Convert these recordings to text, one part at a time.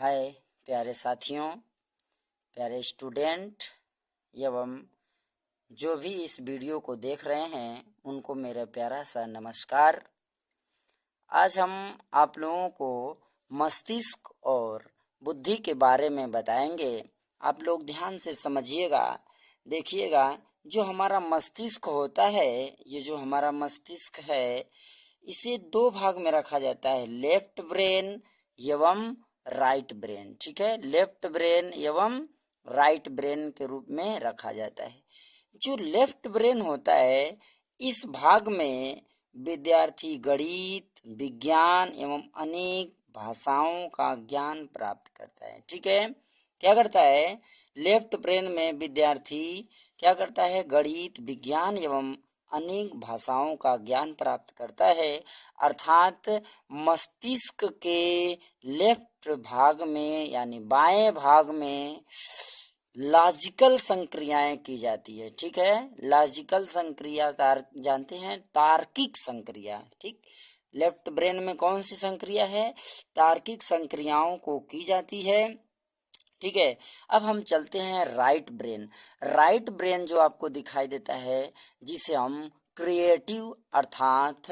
हाय प्यारे साथियों, प्यारे स्टूडेंट एवं जो भी इस वीडियो को देख रहे हैं उनको मेरा प्यारा सा नमस्कार। आज हम आप लोगों को मस्तिष्क और बुद्धि के बारे में बताएंगे। आप लोग ध्यान से समझिएगा, देखिएगा। जो हमारा मस्तिष्क होता है, ये जो हमारा मस्तिष्क है, इसे दो भाग में रखा जाता है, लेफ्ट ब्रेन एवं राइट ब्रेन। ठीक है, लेफ्ट ब्रेन एवं राइट ब्रेन के रूप में रखा जाता है। जो लेफ्ट ब्रेन होता है, इस भाग में विद्यार्थी गणित, विज्ञान एवं अनेक भाषाओं का ज्ञान प्राप्त करता है। ठीक है, क्या करता है? लेफ्ट ब्रेन में विद्यार्थी क्या करता है? गणित, विज्ञान एवं अनेक भाषाओं का ज्ञान प्राप्त करता है। अर्थात मस्तिष्क के लेफ्ट भाग में यानी बाएं भाग में लॉजिकल संक्रियाएं की जाती है। ठीक है, लॉजिकल संक्रिया जानते हैं, तार्किक संक्रिया। ठीक, लेफ्ट ब्रेन में कौन सी संक्रिया है? तार्किक संक्रियाओं को की जाती है। ठीक है, अब हम चलते हैं राइट ब्रेन। राइट ब्रेन जो आपको दिखाई देता है, जिसे हम क्रिएटिव अर्थात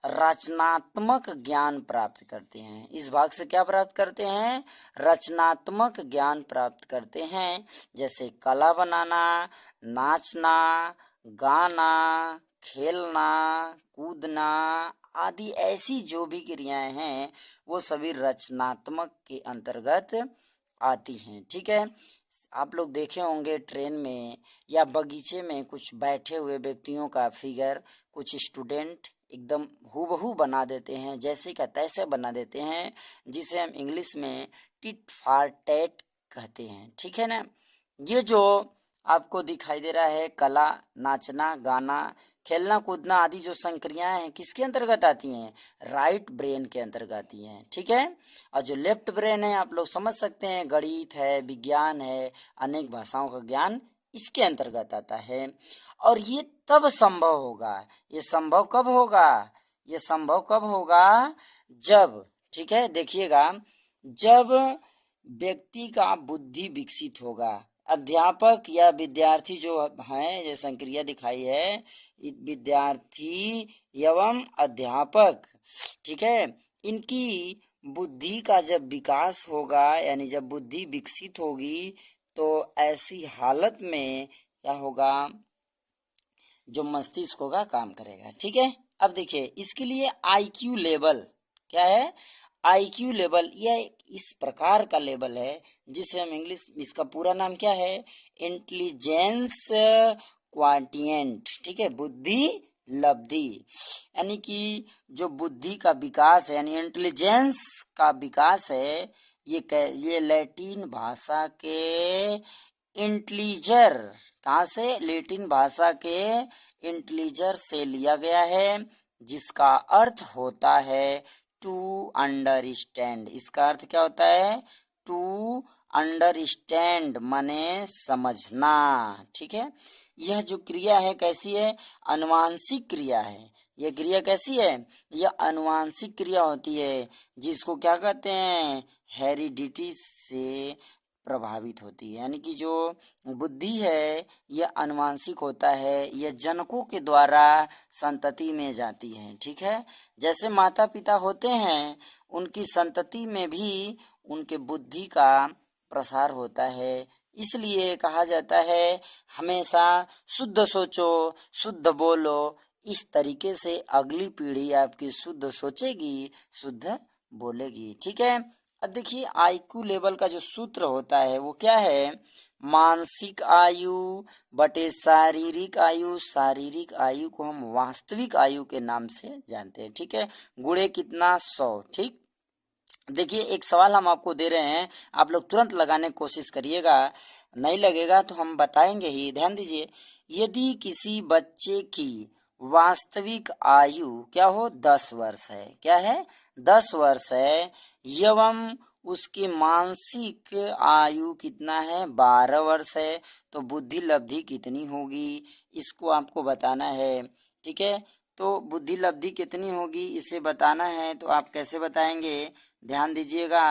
रचनात्मक ज्ञान प्राप्त करते हैं। इस भाग से क्या प्राप्त करते हैं? रचनात्मक ज्ञान प्राप्त करते हैं, जैसे कला बनाना, नाचना, गाना, खेलना, कूदना आदि ऐसी जो भी क्रियाएं हैं वो सभी रचनात्मक के अंतर्गत आती हैं। ठीक है, आप लोग देखे होंगे ट्रेन में या बगीचे में कुछ बैठे हुए व्यक्तियों का फिगर कुछ स्टूडेंट एकदम हूबहू बना देते हैं, जैसे का तैसे बना देते हैं, जिसे हम इंग्लिश में टिट फॉर टैट कहते हैं। ठीक है ना, ये जो आपको दिखाई दे रहा है, कला, नाचना, गाना, खेलना, कूदना आदि जो संक्रियाएं हैं, किसके अंतर्गत आती हैं? राइट ब्रेन के अंतर्गत आती हैं। ठीक है, और जो लेफ्ट ब्रेन है, आप लोग समझ सकते हैं, गणित है, विज्ञान है, अनेक भाषाओं का ज्ञान इसके अंतर्गत आता है। और ये तब संभव होगा, ये संभव कब होगा? ये संभव कब होगा? जब, ठीक है, देखिएगा, जब व्यक्ति का बुद्धि विकसित होगा। अध्यापक या विद्यार्थी जो हैं, ये संक्रिया दिखाई है, विद्यार्थी एवं अध्यापक, ठीक है, इनकी बुद्धि का जब विकास होगा, यानी जब बुद्धि विकसित होगी, तो ऐसी हालत में क्या होगा? जो मस्तिष्क होगा काम करेगा। ठीक है, अब देखिए, इसके लिए आईक्यू लेवल क्या है? आईक्यू लेवल यह इस प्रकार का लेवल है, जिसे हम इंग्लिश, इसका पूरा नाम क्या है? इंटेलिजेंस क्वांटिएंट। ठीक है, बुद्धि लब्धि, यानी कि जो बुद्धि का विकास है, यानी इंटेलिजेंस का विकास है, ये लैटिन भाषा के इंटेलीजर, कहाँ से? लैटिन भाषा के इंटेलीजर से लिया गया है, जिसका अर्थ होता है टू अंडरस्टैंड। इसका अर्थ क्या होता है? टू अंडरस्टैंड माने समझना। ठीक है, यह जो क्रिया है कैसी है? अनुवांशिक क्रिया है। यह क्रिया कैसी है? यह अनुवांशिक क्रिया होती है, जिसको क्या कहते हैं? हेरिडिटी से प्रभावित होती है। यानी कि जो बुद्धि है यह अनुवांशिक होता है, यह जनकों के द्वारा संतति में जाती है। ठीक है, जैसे माता पिता होते हैं, उनकी संतति में भी उनके बुद्धि का प्रसार होता है। इसलिए कहा जाता है, हमेशा शुद्ध सोचो, शुद्ध बोलो। इस तरीके से अगली पीढ़ी आपकी शुद्ध सोचेगी, शुद्ध बोलेगी। ठीक है, अब देखिए, आईक्यू लेवल का जो सूत्र होता है वो क्या है? मानसिक आयु बटे शारीरिक आयु। शारीरिक आयु को हम वास्तविक आयु के नाम से जानते हैं। ठीक है, गुणे कितना? 100। ठीक, देखिए, एक सवाल हम आपको दे रहे हैं, आप लोग तुरंत लगाने की कोशिश करिएगा, नहीं लगेगा तो हम बताएंगे ही। ध्यान दीजिए, यदि किसी बच्चे की वास्तविक आयु क्या हो? 10 वर्ष है। क्या है? 10 वर्ष है, एवं उसकी मानसिक आयु कितना है? 12 वर्ष है, तो बुद्धि लब्धि कितनी होगी? इसको आपको बताना है। ठीक है, तो बुद्धि लब्धि कितनी होगी इसे बताना है, तो आप कैसे बताएंगे? ध्यान दीजिएगा,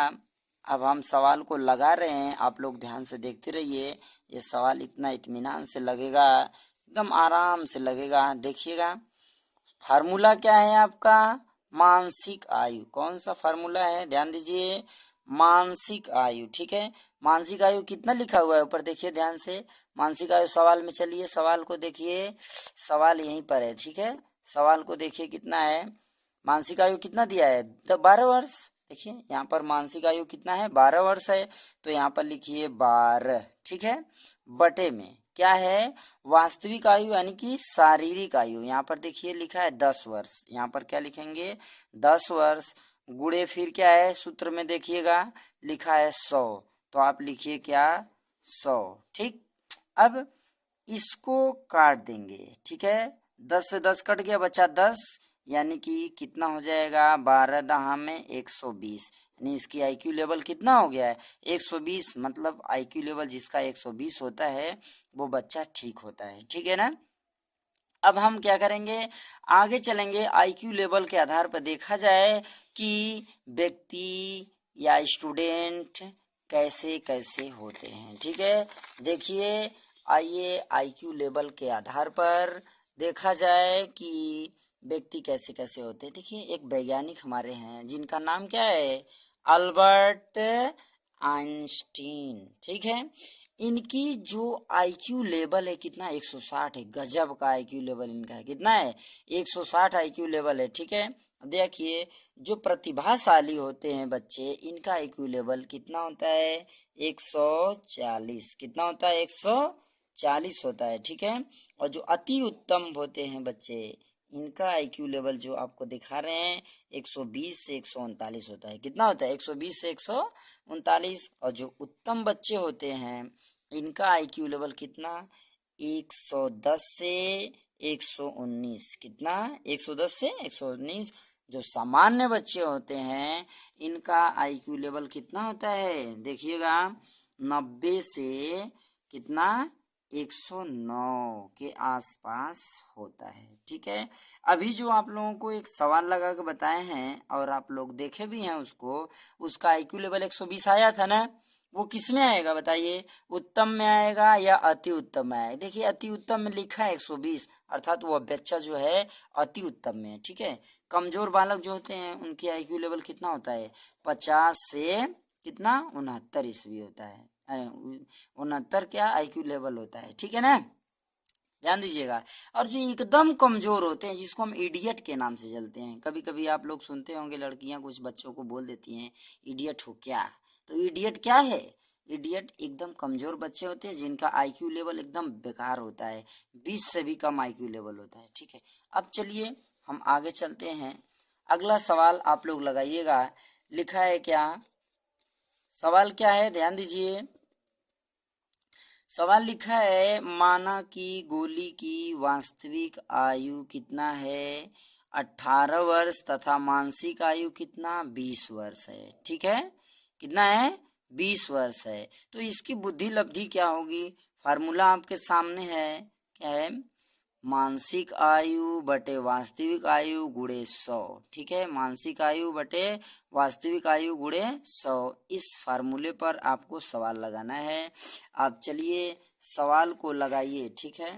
अब हम सवाल को लगा रहे हैं, आप लोग ध्यान से देखते रहिए। ये सवाल इतना इत्मीनान से लगेगा, एकदम आराम से लगेगा, देखिएगा। फार्मूला क्या है आपका? मानसिक आयु। कौन सा फार्मूला है? ध्यान दीजिए, मानसिक आयु। ठीक है, मानसिक आयु कितना लिखा हुआ है ऊपर, देखिए ध्यान से। मानसिक आयु सवाल में, चलिए सवाल को देखिए, सवाल यहीं पर है। ठीक है, सवाल को देखिए कितना है। मानसिक आयु कितना दिया है? 12 वर्ष। देखिए यहाँ पर मानसिक आयु कितना है? 12 वर्ष है, तो यहाँ पर लिखिए 12। ठीक है, बटे में क्या है? वास्तविक आयु यानी कि शारीरिक आयु। यहाँ पर देखिए लिखा है 10 वर्ष, यहाँ पर क्या लिखेंगे? 10 वर्ष। गुणे फिर क्या है? सूत्र में देखिएगा लिखा है 100, तो आप लिखिए क्या? 100। ठीक, अब इसको काट देंगे। ठीक है, 10 से 10 कट गया, बचा 10, यानी कि कितना हो जाएगा? 12 दहा में 120, यानी इसकी आईक्यू लेवल कितना हो गया है? 120। मतलब आईक्यू लेवल जिसका 120 होता है वो बच्चा ठीक होता है। ठीक है ना। अब हम क्या करेंगे? आगे चलेंगे, आईक्यू लेवल के आधार पर देखा जाए कि व्यक्ति या स्टूडेंट कैसे कैसे होते हैं। ठीक है, देखिए, आइए आईक्यू लेवल के आधार पर देखा जाए कि व्यक्ति कैसे कैसे होते हैं। देखिए, एक वैज्ञानिक हमारे हैं जिनका नाम क्या है? Albert Einstein. ठीक है, इनकी जो आईक्यू लेवल है कितना? 160 है। गजब का आईक्यू लेवल इनका है। कितना है? 160 आईक्यू लेवल है। ठीक है, देखिए, जो प्रतिभाशाली होते हैं बच्चे, इनका आईक्यू लेवल कितना होता है? 140। कितना होता है? 140 होता है। ठीक है, और जो अति उत्तम होते हैं बच्चे, इनका आईक्यू लेवल जो आपको दिखा रहे हैं 120 से 139 होता है। कितना होता है? 120 से 139। और जो उत्तम बच्चे होते हैं इनका आईक्यू लेवल कितना? 110 से 119। कितना? 110 से 119। जो सामान्य बच्चे होते हैं इनका आईक्यू लेवल कितना होता है? देखिएगा, 90 से कितना? 109 के आसपास होता है। ठीक है, अभी जो आप लोगों को एक सवाल लगा के बताए हैं और आप लोग देखे भी हैं उसको, उसका आईक्यू लेवल 120 आया था ना, वो किस में आएगा बताइए? उत्तम में आएगा या अति उत्तम में आएगा? देखिए, अति उत्तम में लिखा है 120, अर्थात वो बच्चा जो है अति उत्तम में है। ठीक है, कमजोर बालक जो होते हैं उनकी आईक्यू लेवल कितना होता है? 50 से कितना? 69 ईस्वी होता है। 69 क्या आईक्यू लेवल होता है। ठीक है ना, ध्यान दीजिएगा। और जो एकदम कमजोर होते हैं जिसको हम इडियट के नाम से चलते हैं, कभी कभी आप लोग सुनते होंगे लड़कियां कुछ बच्चों को बोल देती हैं, इडियट हो क्या? तो इडियट क्या है? इडियट एकदम कमजोर बच्चे होते हैं जिनका आईक्यू लेवल एकदम बेकार होता है, 20 से भी कम आईक्यू लेवल होता है। ठीक है, अब चलिए हम आगे चलते हैं। अगला सवाल आप लोग लगाइएगा, लिखा है क्या? सवाल क्या है? ध्यान दीजिए, सवाल लिखा है, माना कि गोली की वास्तविक आयु कितना है? 18 वर्ष तथा मानसिक आयु कितना? 20 वर्ष है। ठीक है, कितना है? 20 वर्ष है। तो इसकी बुद्धि लब्धि क्या होगी? फार्मूला आपके सामने है, क्या है? मानसिक आयु बटे वास्तविक आयु गुणे 100। ठीक है, मानसिक आयु बटे वास्तविक आयु गुणे 100। इस फार्मूले पर आपको सवाल लगाना है। आप चलिए सवाल को लगाइए। ठीक है,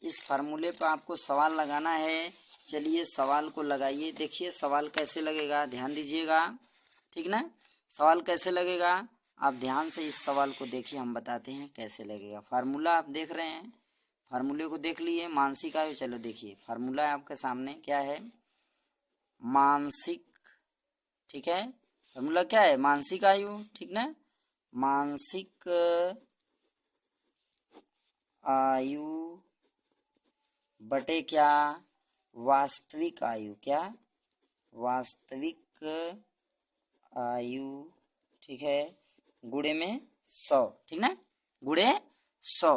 इस फार्मूले पर आपको सवाल लगाना है। चलिए सवाल को लगाइए। देखिए सवाल कैसे लगेगा, ध्यान दीजिएगा। ठीक ना, सवाल कैसे लगेगा आप ध्यान से इस सवाल को देखिए, हम बताते हैं कैसे लगेगा। फार्मूला आप देख रहे हैं, फार्मूले को देख लिए। मानसिक आयु, चलो देखिए फार्मूला है आपके सामने, क्या है? मानसिक, ठीक है, फार्मूला क्या है? मानसिक आयु। ठीक ना, मानसिक आयु बटे क्या? वास्तविक आयु। क्या? वास्तविक आयु। ठीक है, गुणे में 100। ठीक ना, गुणे 100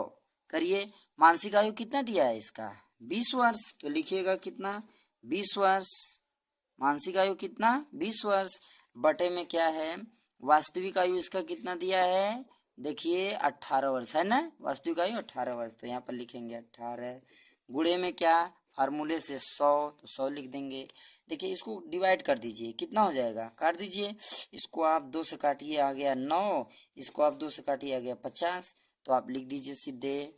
करिए। मानसिक आयु कितना दिया है इसका? 20 वर्ष, तो लिखिएगा कितना? 20 वर्ष। मानसिक आयु कितना? 20 वर्ष। बटे में क्या है? वास्तविक आयु इसका कितना दिया है? देखिए 18 वर्ष है ना, वास्तविक आयु 18 वर्ष, तो यहाँ पर लिखेंगे 18। गुणे में क्या? फार्मूले से 100, तो 100 लिख देंगे। देखिए इसको डिवाइड कर दीजिए, कितना हो जाएगा, काट दीजिए। इसको आप 2 से काटिए, आ गया 9, इसको आप 2 से काटिए, आ गया 50। तो आप लिख दीजिए सीधे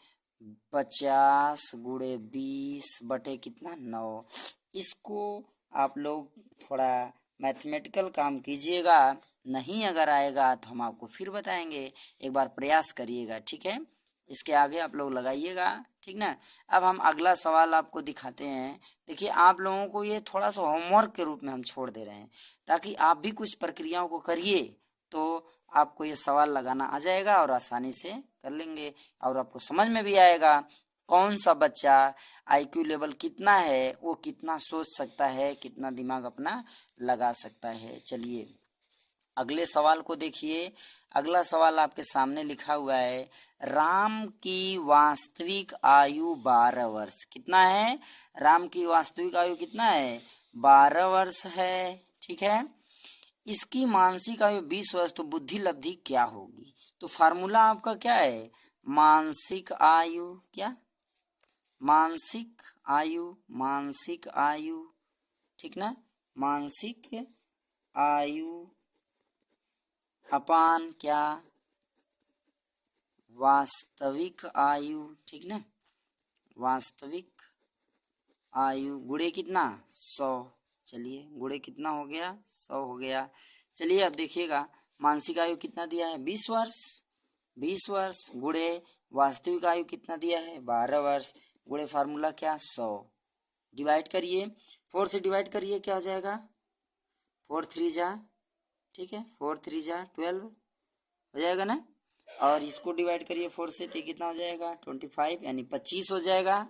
50 गुणे 20 बटे कितना 9। इसको आप लोग थोड़ा मैथमेटिकल काम कीजिएगा, नहीं अगर आएगा तो हम आपको फिर बताएंगे, एक बार प्रयास करिएगा, ठीक है। इसके आगे आप लोग लगाइएगा, ठीक ना। अब हम अगला सवाल आपको दिखाते हैं। देखिए आप लोगों को ये थोड़ा सा होमवर्क के रूप में हम छोड़ दे रहे हैं, ताकि आप भी कुछ प्रक्रियाओं को करिए, तो आपको ये सवाल लगाना आ जाएगा और आसानी से कर लेंगे, और आपको समझ में भी आएगा कौन सा बच्चा आईक्यू लेवल कितना है, वो कितना सोच सकता है, कितना दिमाग अपना लगा सकता है। चलिए अगले सवाल को देखिए। अगला सवाल आपके सामने लिखा हुआ है, राम की वास्तविक आयु 12 वर्ष। कितना है, राम की वास्तविक आयु कितना है, 12 वर्ष है, ठीक है। इसकी मानसिक आयु 20 वर्ष, तो बुद्धि लब्धि क्या होगी। तो फार्मूला आपका क्या है, मानसिक आयु, क्या, मानसिक आयु, मानसिक आयु, ठीक ना, मानसिक आयु अपान क्या, वास्तविक आयु, ठीक ना, वास्तविक आयु गुणे कितना 100। चलिए गुणे कितना हो गया, 100 हो गया। चलिए अब देखिएगा मानसिक आयु कितना दिया है, 20 वर्ष, 20 वर्ष गुणे वास्तविक आयु कितना दिया है, 12 वर्ष, गुणे फार्मूला क्या 100, डिवाइड करिए, 4 से डिवाइड करिए, क्या हो जाएगा, 4 3 जा, ठीक है, 4 3 जा 12 हो जाएगा ना। और इसको डिवाइड करिए 4 से, तो कितना हो जाएगा 25, यानी 25 हो जाएगा,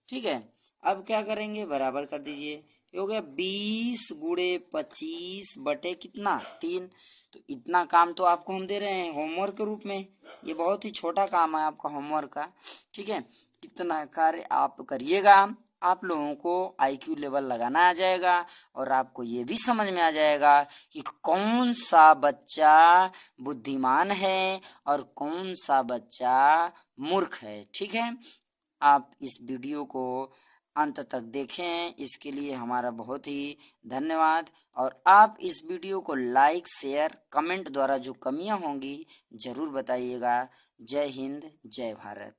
ठीक है। अब क्या करेंगे, बराबर कर दीजिए, ये हो गया 20 गुणे 25 बटे कितना 3। तो इतना काम तो आपको हम दे रहे हैं होमवर्क के रूप में, ये बहुत ही छोटा काम है आपका होमवर्क का, ठीक है। इतना कार्य आप करिएगा, आप लोगों को आईक्यू लेवल लगाना आ जाएगा, और आपको ये भी समझ में आ जाएगा कि कौन सा बच्चा बुद्धिमान है और कौन सा बच्चा मूर्ख है, ठीक है। आप इस वीडियो को अंत तक देखें, इसके लिए हमारा बहुत ही धन्यवाद। और आप इस वीडियो को लाइक शेयर कमेंट द्वारा जो कमियां होंगी ज़रूर बताइएगा। जय हिंद, जय भारत।